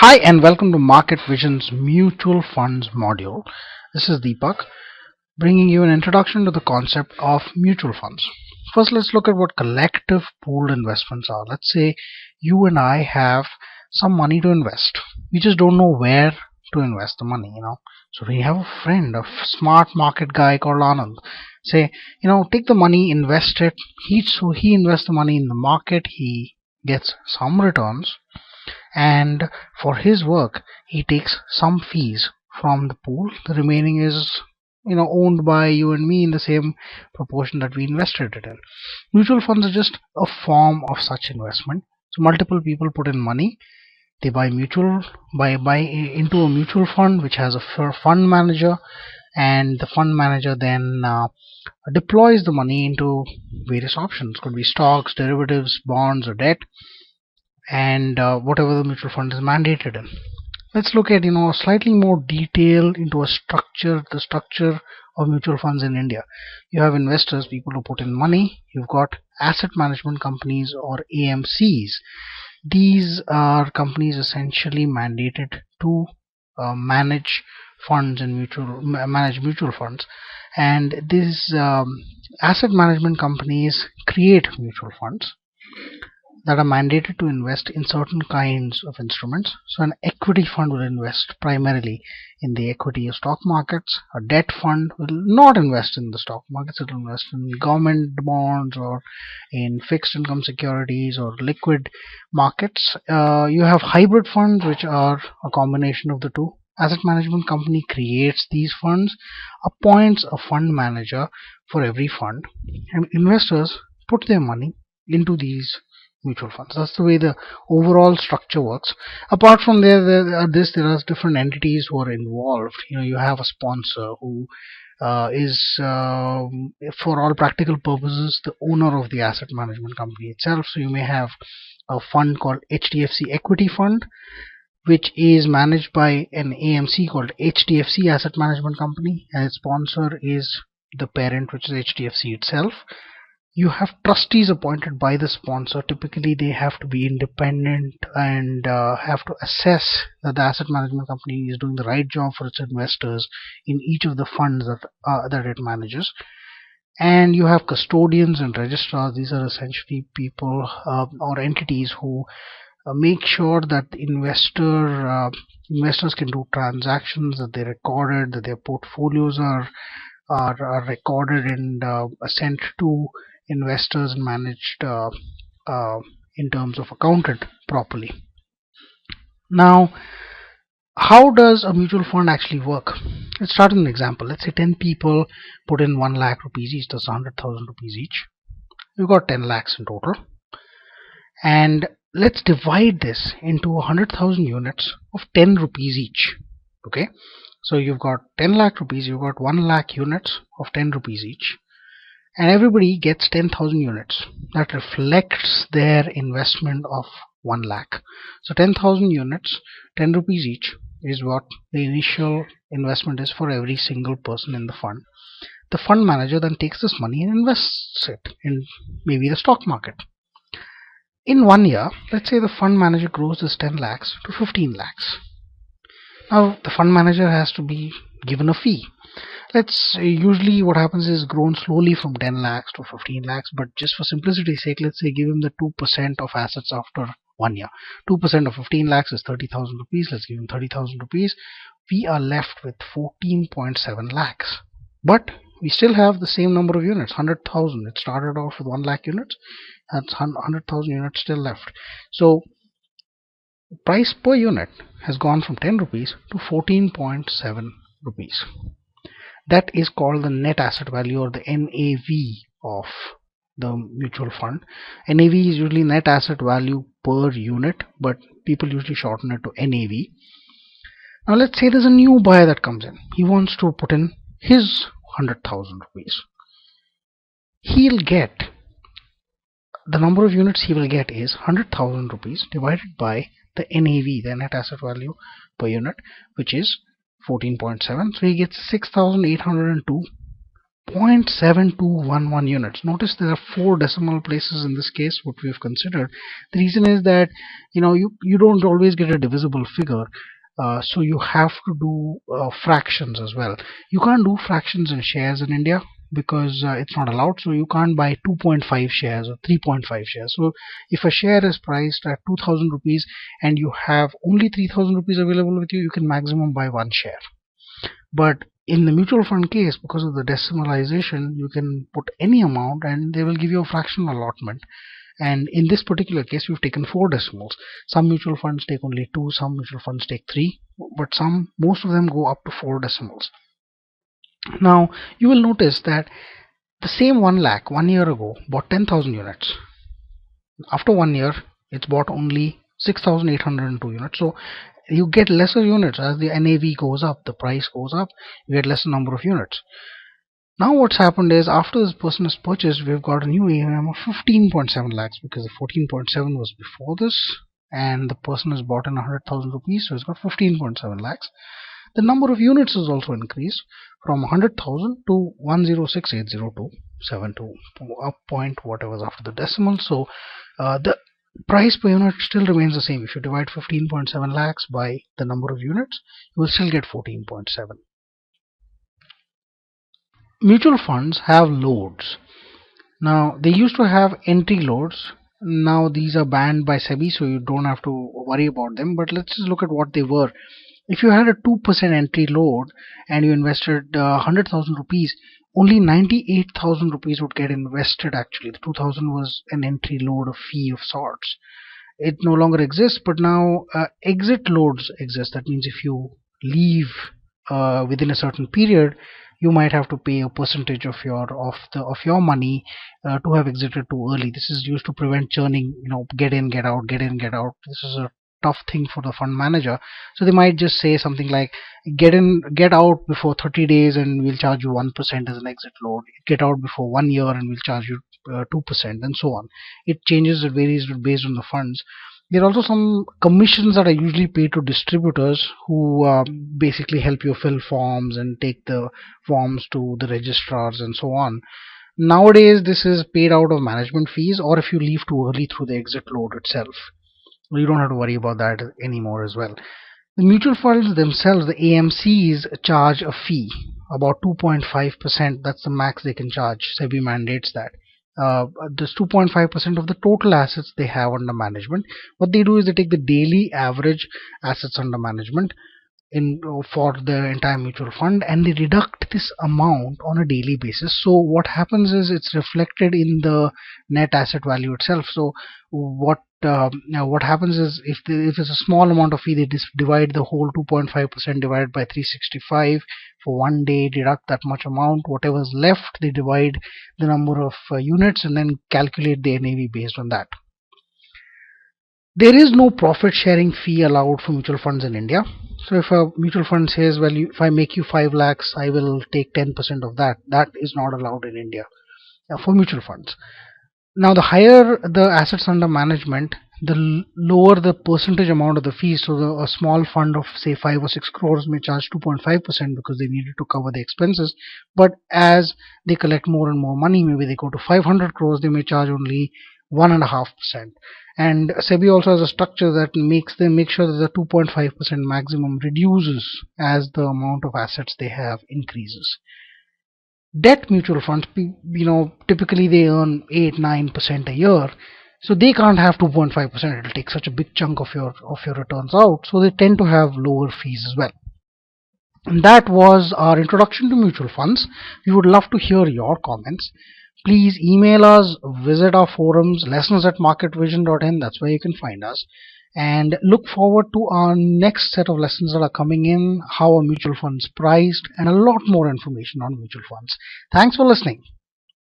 Hi and welcome to MarketVision's Mutual Funds module. This is Deepak bringing you an introduction to the concept of mutual funds. First, let's look at what collective pooled investments are. Let's say you and I have some money to invest. We just don't know where to invest the money. So we have a friend, a smart market guy called Anand. Say, take the money, invest it. He invests the money in the market. He gets some returns, and for his work he takes some fees from the pool. The remaining is owned by you and me in the same proportion that we invested it in. Mutual funds are just a form of such investment. So multiple people put in money. They buy into a mutual fund which has a fund manager, and the fund manager then deploys the money into various options. Could be stocks, derivatives, bonds, or debt, and whatever the mutual fund is mandated in. Let's look at slightly more detail into the structure of mutual funds in India. You have investors, people who put in money. You've got asset management companies or AMCs. These are companies essentially mandated to manage mutual funds, and these asset management companies create mutual funds that are mandated to invest in certain kinds of instruments. So an equity fund will invest primarily in the equity of stock markets. A debt fund will not invest in the stock markets. It will invest in government bonds or in fixed income securities or liquid markets. You have hybrid funds, which are a combination of the two. Asset management company creates these funds, appoints a fund manager for every fund, and investors put their money into these mutual funds. That's the way the overall structure works. Apart from there are different entities who are involved. You have a sponsor who is for all practical purposes the owner of the asset management company itself. So you may have a fund called HDFC Equity Fund, which is managed by an AMC called HDFC Asset Management Company, and its sponsor is the parent, which is HDFC itself. You have trustees appointed by the sponsor. Typically they have to be independent and have to assess that the asset management company is doing the right job for its investors in each of the funds that it manages. And you have custodians and registrars. These are essentially people or entities who make sure that investors can do transactions, that they're recorded, that their portfolios are recorded and sent to investors and managed in terms of accounted properly. Now, how does a mutual fund actually work? Let's start with an example. Let's say 10 people put in 1 lakh rupees each. That's 100,000 rupees each. You've got 10 lakhs in total, and let's divide this into 100,000 units of 10 rupees each. Okay, so you've got 10 lakh rupees, you've got 1 lakh units of 10 rupees each, and everybody gets 10,000 units. That reflects their investment of 1 lakh. So 10,000 units, 10 rupees each, is what the initial investment is for every single person in the fund. The fund manager then takes this money and invests it in maybe the stock market. In 1 year, let's say the fund manager grows this 10 lakhs to 15 lakhs. Now the fund manager has to be given a fee. Usually what happens is grown slowly from 10 lakhs to 15 lakhs, but just for simplicity's sake, let's say give him the 2% of assets after 1 year. 2% of 15 lakhs is 30,000 rupees. Let's give him 30,000 rupees. We are left with 14.7 lakhs. But we still have the same number of units, 100,000. It started off with 1 lakh units. That's 100,000 units still left. So price per unit has gone from 10 rupees to 14.7 rupees. That is called the net asset value, or the NAV of the mutual fund. NAV is usually net asset value per unit, but people usually shorten it to NAV. Now let's say there's a new buyer that comes in. He wants to put in his 100,000 rupees. He'll get, the number of units he will get is 100,000 rupees divided by the NAV, the net asset value per unit, which is 14.7. So he gets 6,802 0.7211 units. Notice there are 4 decimal places in this case what we have considered. The reason is that you don't always get a divisible figure, so you have to do fractions as well. You can't do fractions in shares in India because it's not allowed, so you can't buy 2.5 shares or 3.5 shares. So if a share is priced at 2000 rupees and you have only 3000 rupees available with you, you can maximum buy one share. But in the mutual fund case, because of the decimalization, you can put any amount and they will give you a fractional allotment. And in this particular case, we've taken 4 decimals. Some mutual funds take only 2, some mutual funds take 3, but most of them go up to 4 decimals. Now, you will notice that the same 1 lakh 1 year ago bought 10,000 units. After 1 year, it's bought only 6,802 units. So you get lesser units as the NAV goes up, the price goes up, you get lesser number of units. Now what's happened is, after this person has purchased, we've got a new AUM of 15.7 lakhs because the 14.7 was before this, and the person has bought in 100,000 rupees, so he's got 15.7 lakhs. The number of units has also increased from 100,000 to 106,802.72, a point whatever's after the decimal. So the price per unit still remains the same. If you divide 15.7 lakhs by the number of units, you will still get 14.7. Mutual funds have loads. Now, they used to have entry loads. Now these are banned by SEBI, so you don't have to worry about them. But let's just look at what they were. If you had a 2% entry load and you invested 100,000 rupees, only 98,000 rupees would get invested actually. The 2,000 was an entry load, a fee of sorts. It no longer exists, but now exit loads exist. That means if you leave within a certain period, you might have to pay a percentage of your money to have exited too early. This is used to prevent churning, get in, get out, get in, get out. This is a tough thing for the fund manager, so they might just say something like, get in, get out before 30 days and we'll charge you 1% as an exit load, get out before 1 year and we'll charge you 2%, and so on. It changes, it varies based on the funds. There are also some commissions that are usually paid to distributors who basically help you fill forms and take the forms to the registrars and so on. Nowadays this is paid out of management fees, or if you leave too early through the exit load itself. You don't have to worry about that anymore as well. The mutual funds themselves, the AMCs, charge a fee, about 2.5%. That's the max they can charge. SEBI mandates that. This 2.5% of the total assets they have under management. What they do is they take the daily average assets under management for the entire mutual fund, and they deduct this amount on a daily basis. So what happens is it's reflected in the net asset value itself. So what happens is, if it's a small amount of fee, they divide the whole 2.5% divided by 365 for 1 day, deduct that much amount. Whatever's left, they divide the number of units and then calculate the NAV based on that. There is no profit sharing fee allowed for mutual funds in India. So if a mutual fund says, well, if I make you 5 lakhs, I will take 10% of that. That is not allowed in India for mutual funds. Now, the higher the assets under management, the lower the percentage amount of the fees. So a small fund of say 5 or 6 crores may charge 2.5% because they needed to cover the expenses. But as they collect more and more money, maybe they go to 500 crores, they may charge only 1.5%. And SEBI also has a structure that make sure that the 2.5% maximum reduces as the amount of assets they have increases. Debt mutual funds, typically they earn 8-9% a year, so they can't have 2.5%. It'll take such a big chunk of your returns out, so they tend to have lower fees as well. And that was our introduction to mutual funds. We would love to hear your comments. Please email us, visit our forums, lessons@marketvision.in, that's where you can find us, and look forward to our next set of lessons that are coming in, how are mutual funds priced, and a lot more information on mutual funds. Thanks for listening.